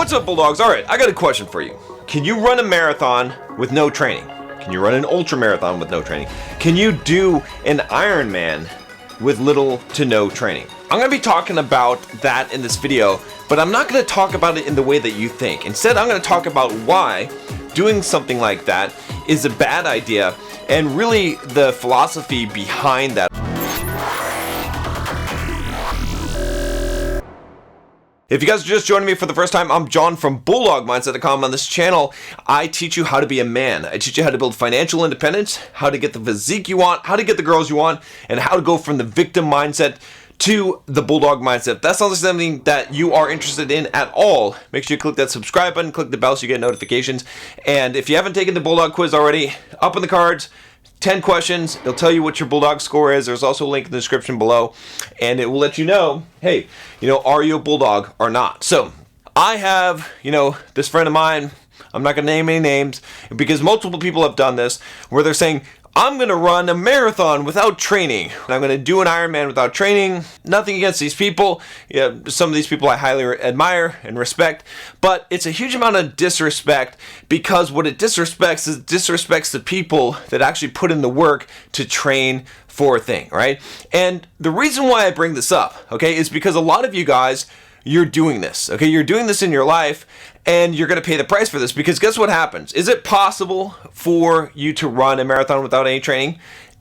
What's up, Bulldogs? Alright, I got a question for you. Can you run a marathon with no training? Can you run an ultra marathon with no training? Can you do an Ironman with little to no training? I'm going to be talking about that in this video, but I'm not going to talk about it in the way that you think. Instead, I'm going to talk about why doing something like that is a bad idea and really the philosophy behind that. If you guys are just joining me for the first time, I'm John from BulldogMindset.com. On this channel, I teach you how to be a man. I teach you how to build financial independence, how to get the physique you want, how to get the girls you want, and how to go from the victim mindset to the Bulldog mindset. If that sounds like something that you are interested in at all, make sure you click that subscribe button, click the bell so you get notifications. And if you haven't taken the Bulldog quiz already, up in the cards, 10 questions. It'll tell you what your Bulldog score is. There's also a link in the description below, and it will let you know, hey, are you a Bulldog or not? So I have, this friend of mine, I'm not going to name any names, because multiple people have done this, where they're saying, I'm going to run a marathon without training. I'm going to do an Ironman without training. Nothing against these people. Some of these people I highly admire and respect, but it's a huge amount of disrespect, because what it disrespects is disrespects the people that actually put in the work to train for a thing, right? And the reason why I bring this up, okay, is because a lot of you guys, you're doing this, okay? You're doing this in your life, and you're going to pay the price for this, because guess what happens? Is it possible for you to run a marathon without any training?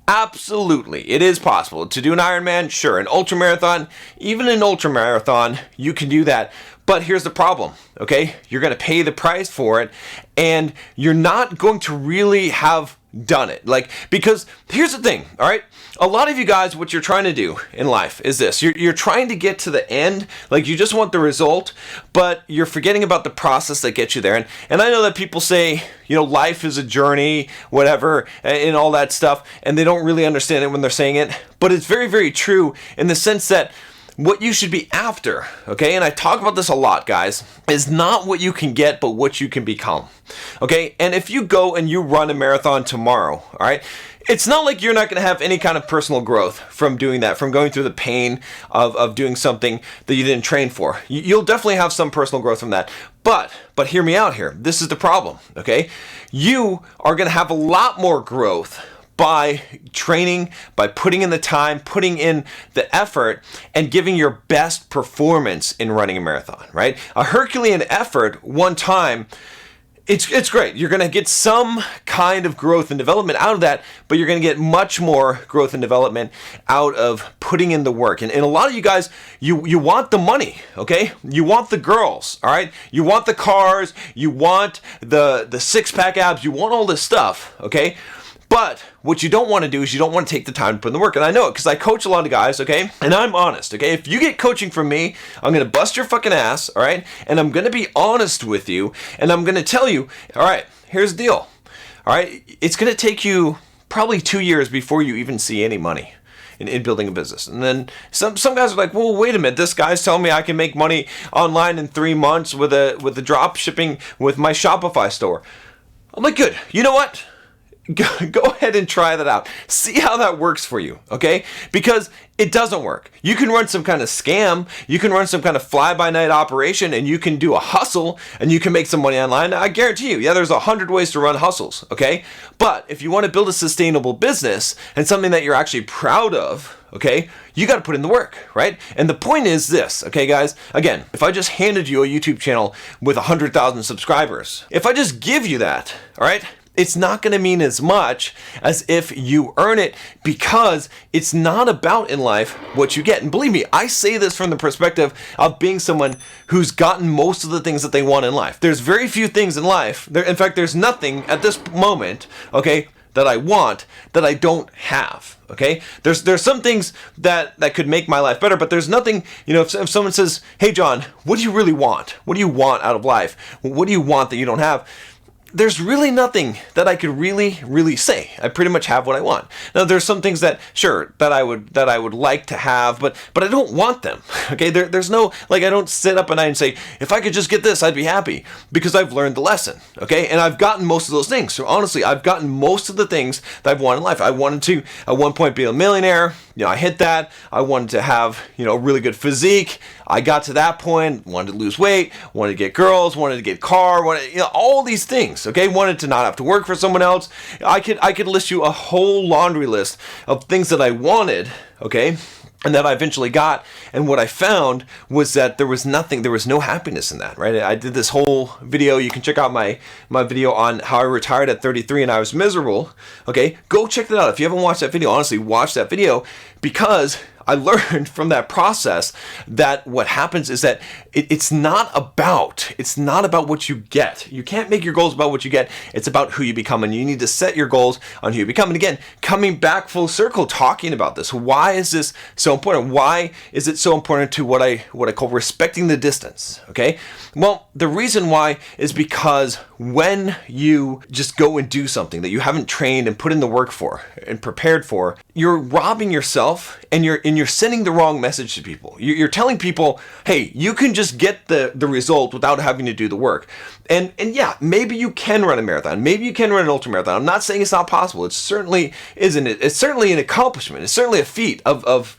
Absolutely, it is possible. To do an Ironman, sure. An ultra marathon, even an ultra marathon, you can do that. But here's the problem, okay? You're going to pay the price for it, and you're not going to really have done it. Because here's the thing, all right? A lot of you guys, what you're trying to do in life is this. You're trying to get to the end, you just want the result, but you're forgetting about the process that gets you there. And I know that people say, life is a journey, whatever, and all that stuff, and they don't really understand it when they're saying it. But it's very, very true in the sense that what you should be after, okay, and I talk about this a lot, guys, is not what you can get, but what you can become, okay? And if you go and you run a marathon tomorrow, all right, it's not like you're not going to have any kind of personal growth from doing that, from going through the pain of doing something that you didn't train for. You'll definitely have some personal growth from that. But hear me out here. This is the problem, okay? You are going to have a lot more growth by training, by putting in the time, putting in the effort, and giving your best performance in running a marathon, right? A Herculean effort one time, it's great. You're going to get some kind of growth and development out of that, but you're going to get much more growth and development out of putting in the work. And a lot of you guys, you want the money, okay? You want the girls, all right? You want the cars, you want the six-pack abs, you want all this stuff, okay? But what you don't want to do is you don't want to take the time to put in the work. And I know it because I coach a lot of guys, okay? And I'm honest, okay? If you get coaching from me, I'm going to bust your fucking ass, all right? And I'm going to be honest with you. And I'm going to tell you, all right, here's the deal, all right? It's going to take you probably 2 years before you even see any money in building a business. And then some guys are like, well, wait a minute, this guy's telling me I can make money online in 3 months with the drop shipping with my Shopify store. I'm like, good. You know what? Go ahead and try that out. See how that works for you, okay? Because it doesn't work. You can run some kind of scam, you can run some kind of fly-by-night operation, and you can do a hustle, and you can make some money online. I guarantee you, yeah, there's 100 ways to run hustles, okay? But if you want to build a sustainable business and something that you're actually proud of, okay, you got to put in the work, right? And the point is this, okay, guys? Again, if I just handed you a YouTube channel with 100,000 subscribers, if I just give you that, all right, it's not going to mean as much as if you earn it, because it's not about in life what you get. And believe me, I say this from the perspective of being someone who's gotten most of the things that they want in life. There's very few things in life. In fact, there's nothing at this moment, okay, that I want that I don't have, okay? There's some things that could make my life better, but there's nothing, if someone says, hey, John, what do you really want? What do you want out of life? What do you want that you don't have? there's really nothing that I could really say. I pretty much have what I want. Now there's some things that sure that I would like to have, but I don't want them. Okay, there's no, like, I don't sit up at night and say, if I could just get this, I'd be happy, because I've learned the lesson. Okay, and I've gotten most of those things. So honestly, I've gotten most of the things that I've wanted in life. I wanted to at one point be a millionaire. I hit that. I wanted to have, a really good physique. I got to that point, wanted to lose weight, wanted to get girls, wanted to get a car, all these things, okay? Wanted to not have to work for someone else. I could list you a whole laundry list of things that I wanted, okay? And that I eventually got, and what I found was that there was no happiness in that, right? I did this whole video. You can check out my video on how I retired at 33 and I was miserable, okay? Go check that out. If you haven't watched that video, honestly, watch that video, because I learned from that process that what happens is that it's not about what you get. You can't make your goals about what you get. It's about who you become, and you need to set your goals on who you become. And again, coming back full circle, talking about this. Why is this so important? Why is it so important to what I call respecting the distance? Okay? Well, the reason why is because when you just go and do something that you haven't trained and put in the work for and prepared for, you're robbing yourself, and you're sending the wrong message to people. You're telling people, hey, you can just get the result without having to do the work. And yeah, maybe you can run a marathon. Maybe you can run an ultra marathon. I'm not saying it's not possible. It certainly isn't. It's certainly an accomplishment. It's certainly a feat of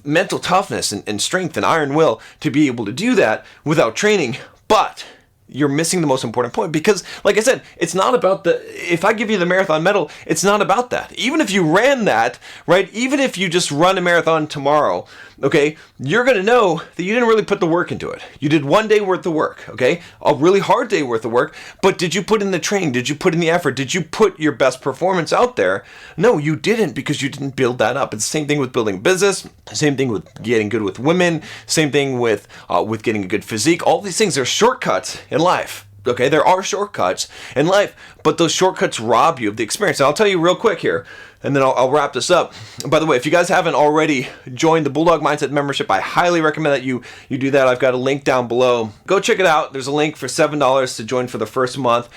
mental toughness and strength and iron will to be able to do that without training. But you're missing the most important point, because, like I said, it's not about if I give you the marathon medal, it's not about that. Even if you ran that, right? Even if you just run a marathon tomorrow, okay, you're going to know that you didn't really put the work into it. You did one day worth of work, okay? A really hard day worth of work, but did you put in the training? Did you put in the effort? Did you put your best performance out there? No, you didn't, because you didn't build that up. It's the same thing with building a business, same thing with getting good with women, same thing with getting a good physique. All these things are shortcuts in life. Okay, there are shortcuts in life, but those shortcuts rob you of the experience. And I'll tell you real quick here, and then I'll wrap this up. By the way, if you guys haven't already joined the Bulldog Mindset membership, I highly recommend that you do that. I've got a link down below. Go check it out. There's a link for $7 to join for the first month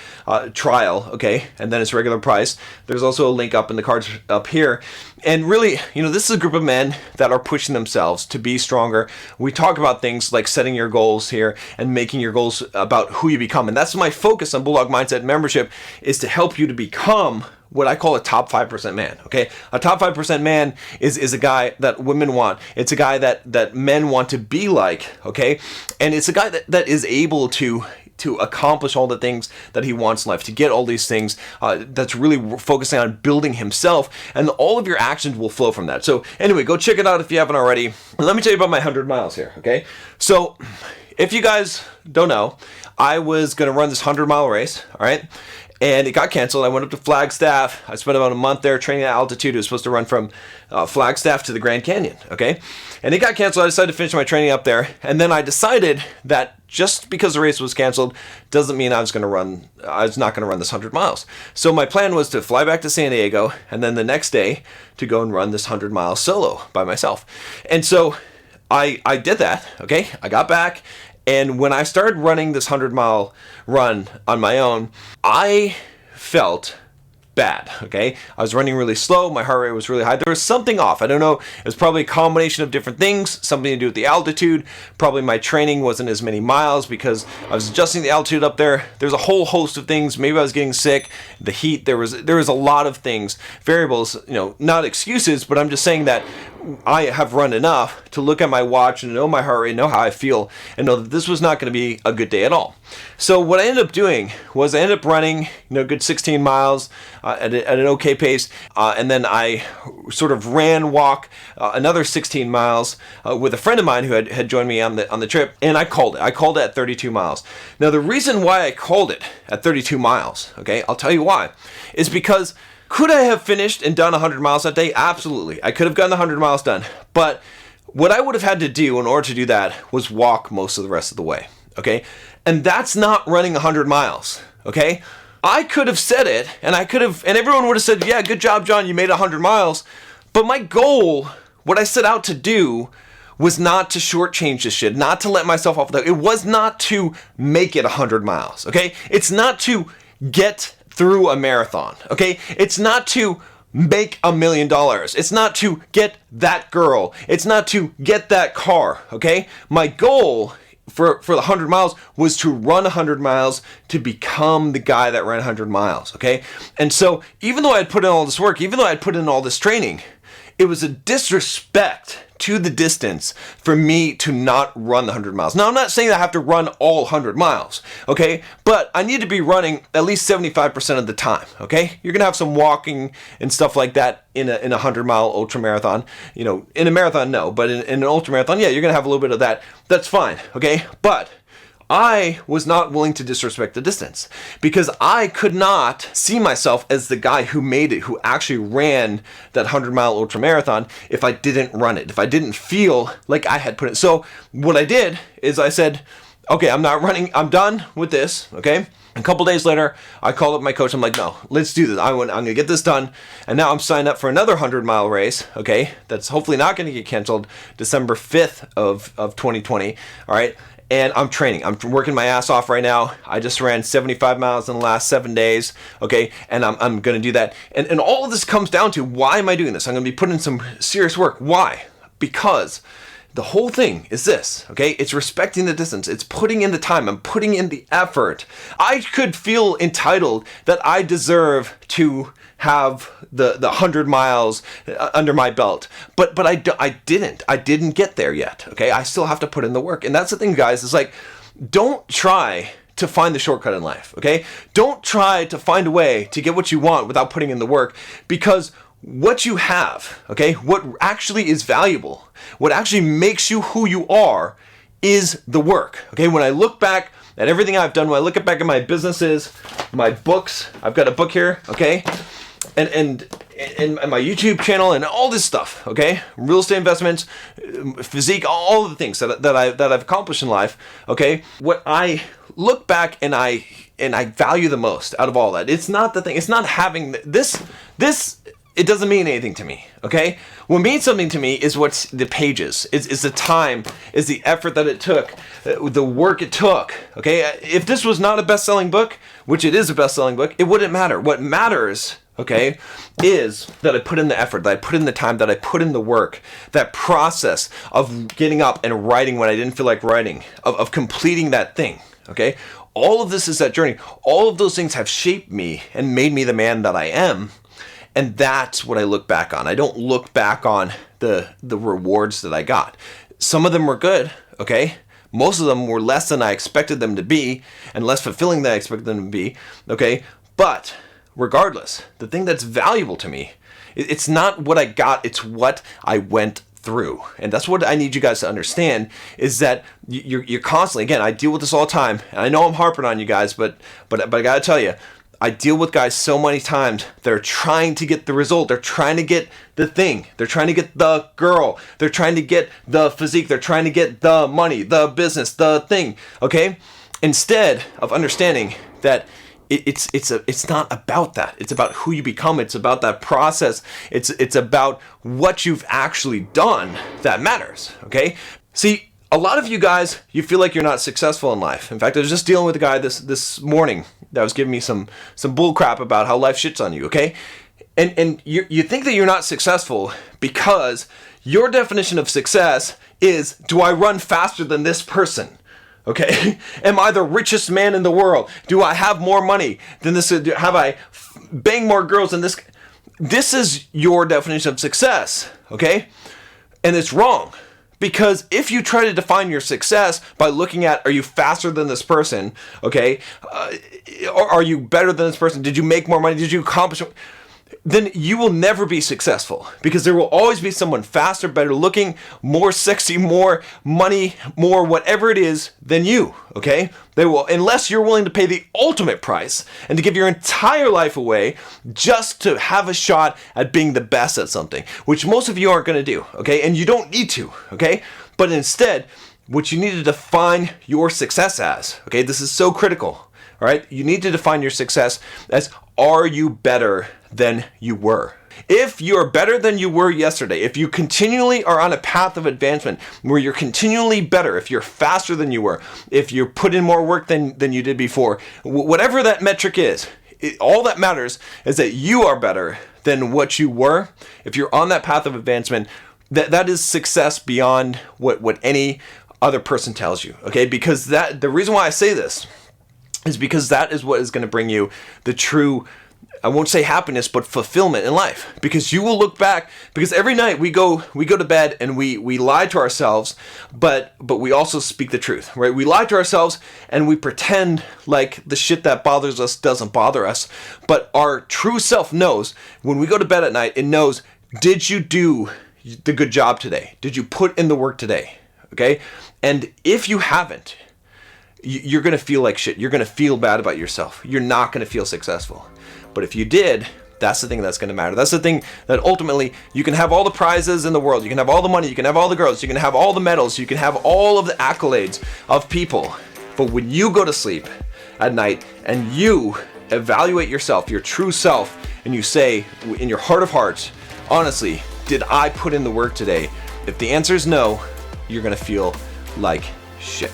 trial, okay? And then it's regular price. There's also a link up in the cards up here. And really, this is a group of men that are pushing themselves to be stronger. We talk about things like setting your goals here and making your goals about who you become. And that's my focus on Bulldog Mindset membership, is to help you to become what I call a top 5% man, okay? A top 5% man is a guy that women want. It's a guy that men want to be like, okay? And it's a guy that is able to accomplish all the things that he wants in life, to get all these things, that's really focusing on building himself, and all of your actions will flow from that. So anyway, go check it out if you haven't already. Let me tell you about my 100 miles here, okay? So if you guys don't know, I was going to run this 100-mile race, all right? And it got canceled. I went up to Flagstaff. I spent about a month there training at altitude. It was supposed to run from Flagstaff to the Grand Canyon, okay? And it got canceled. I decided to finish my training up there. And then I decided that just because the race was canceled doesn't mean I was not going to run this 100 miles. So my plan was to fly back to San Diego, and then the next day to go and run this 100 miles solo by myself. And so I did that, okay? I got back. And when I started running this 100-mile run on my own, I felt bad, okay? I was running really slow. My heart rate was really high. There was something off. I don't know. It was probably a combination of different things, something to do with the altitude. Probably my training wasn't as many miles because I was adjusting the altitude up there. There's a whole host of things. Maybe I was getting sick. The heat. There was a lot of things, variables, not excuses, but I'm just saying that I have run enough to look at my watch and know my heart rate, know how I feel, and know that this was not going to be a good day at all. So what I ended up doing was I ended up running, a good 16 miles at an okay pace, and then I sort of walk another 16 miles with a friend of mine who had joined me on the trip, and I called it. I called it at 32 miles. Now the reason why I called it at 32 miles, okay, I'll tell you why, is because could I have finished and done 100 miles that day? Absolutely. I could have gotten 100 miles done. But what I would have had to do in order to do that was walk most of the rest of the way, okay? And that's not running 100 miles, okay? I could have said it, and everyone would have said, yeah, good job, John, you made 100 miles. But my goal, what I set out to do, was not to shortchange this shit, not to let myself off the hook. It was not to make it 100 miles, okay? It's not to get through a marathon, okay? It's not to make $1 million. It's not to get that girl. It's not to get that car, okay? My goal for the 100 miles was to run 100 miles to become the guy that ran 100 miles, okay? And so even though I had put in all this work, even though I had put in all this training, it was a disrespect to the distance for me to not run the 100 miles. Now, I'm not saying that I have to run all 100 miles, okay? But I need to be running at least 75% of the time, okay? You're gonna have some walking and stuff like that in a 100-mile ultra marathon. You know, in a marathon, no, but in an ultra marathon, yeah, you're gonna have a little bit of that. That's fine, okay? But I was not willing to disrespect the distance because I could not see myself as the guy who made it, who actually ran that 100-mile ultra marathon if I didn't run it, if I didn't feel like I had put it. So what I did is I said, okay, I'm not running. I'm done with this, okay? A couple days later, I called up my coach. I'm like, no, let's do this. I'm going to get this done. And now I'm signed up for another 100-mile race, okay? That's hopefully not going to get canceled December 5th of 2020, all right? And I'm training. I'm working my ass off right now. I just ran 75 miles in the last 7 days, okay? And I'm going to do that. And all of this comes down to, why am I doing this? I'm going to be putting in some serious work. Why? Because the whole thing is this, okay? It's respecting the distance. It's putting in the time. I'm putting in the effort. I could feel entitled that I deserve to have the 100 miles under my belt, but I didn't get there yet, okay? I still have to put in the work. And that's the thing, guys, is like, don't try to find the shortcut in life, okay? Don't try to find a way to get what you want without putting in the work, because what you have, okay, what actually is valuable, what actually makes you who you are, is the work, okay? When I look back at everything I've done, when I look back at my businesses, my books, I've got a book here, okay? And my YouTube channel and all this stuff, okay? Real estate investments, physique, all the things that I've accomplished in life, okay? What I look back and I value the most out of all that, it's not the thing, it's not having this, it doesn't mean anything to me, okay? What means something to me is what's the pages, is the time, is the effort that it took, the work it took, okay? If this was not a best-selling book, which it is a best-selling book, it wouldn't matter. What matters, okay, is that I put in the effort, that I put in the time, that I put in the work, that process of getting up and writing when I didn't feel like writing, of completing that thing, okay? All of this is that journey. All of those things have shaped me and made me the man that I am. And that's what I look back on. I don't look back on the rewards that I got. Some of them were good, okay? Most of them were less than I expected them to be, and less fulfilling than I expected them to be, okay? But regardless, the thing that's valuable to me, it's not what I got, it's what I went through. And that's what I need you guys to understand, is that you're constantly, again, I deal with this all the time, and I know I'm harping on you guys, but I gotta tell you, I deal with guys so many times, they're trying to get the result. They're trying to get the thing. They're trying to get the girl. They're trying to get the physique. They're trying to get the money, the business, the thing, okay? Instead of understanding that it's not about that. It's about who you become. It's about that process. It's about what you've actually done that matters, okay? See, a lot of you guys, you feel like you're not successful in life. In fact, I was just dealing with a guy this morning that was giving me some bull crap about how life shits on you, okay? And you think that you're not successful because your definition of success is, do I run faster than this person? Okay? Am I the richest man in the world? Do I have more money than this? Have I banged more girls than this? This is your definition of success, okay? And it's wrong. Because if you try to define your success by looking at, are you faster than this person, okay? Or are you better than this person? Did you make more money? Did you accomplish? Then you will never be successful, because there will always be someone faster, better looking, more sexy, more money, more whatever it is than you, okay? They will, unless you're willing to pay the ultimate price and to give your entire life away just to have a shot at being the best at something, which most of you aren't going to do, okay? And you don't need to, okay? But instead, what you need to define your success as, okay? This is so critical, all right? You need to define your success as, are you better than you were? If you're better than you were yesterday, if you continually are on a path of advancement where you're continually better, if you're faster than you were, if you put in more work than you did before, whatever that metric is, all that matters is that you are better than what you were. If you're on that path of advancement, that is success beyond what any other person tells you, okay? Because the reason why I say this is because that is what is going to bring you the true, I won't say happiness, but fulfillment in life. Because you will look back, because every night we go to bed and we lie to ourselves, but we also speak the truth, right? We lie to ourselves and we pretend like the shit that bothers us doesn't bother us. But our true self knows, when we go to bed at night, it knows, did you do the good job today? Did you put in the work today? Okay? And if you haven't, you're going to feel like shit. You're going to feel bad about yourself. You're not going to feel successful. But if you did, that's the thing that's going to matter. That's the thing that ultimately, you can have all the prizes in the world. You can have all the money. You can have all the girls. You can have all the medals. You can have all of the accolades of people. But when you go to sleep at night and you evaluate yourself, your true self, and you say in your heart of hearts, honestly, did I put in the work today? If the answer is no, you're going to feel like shit.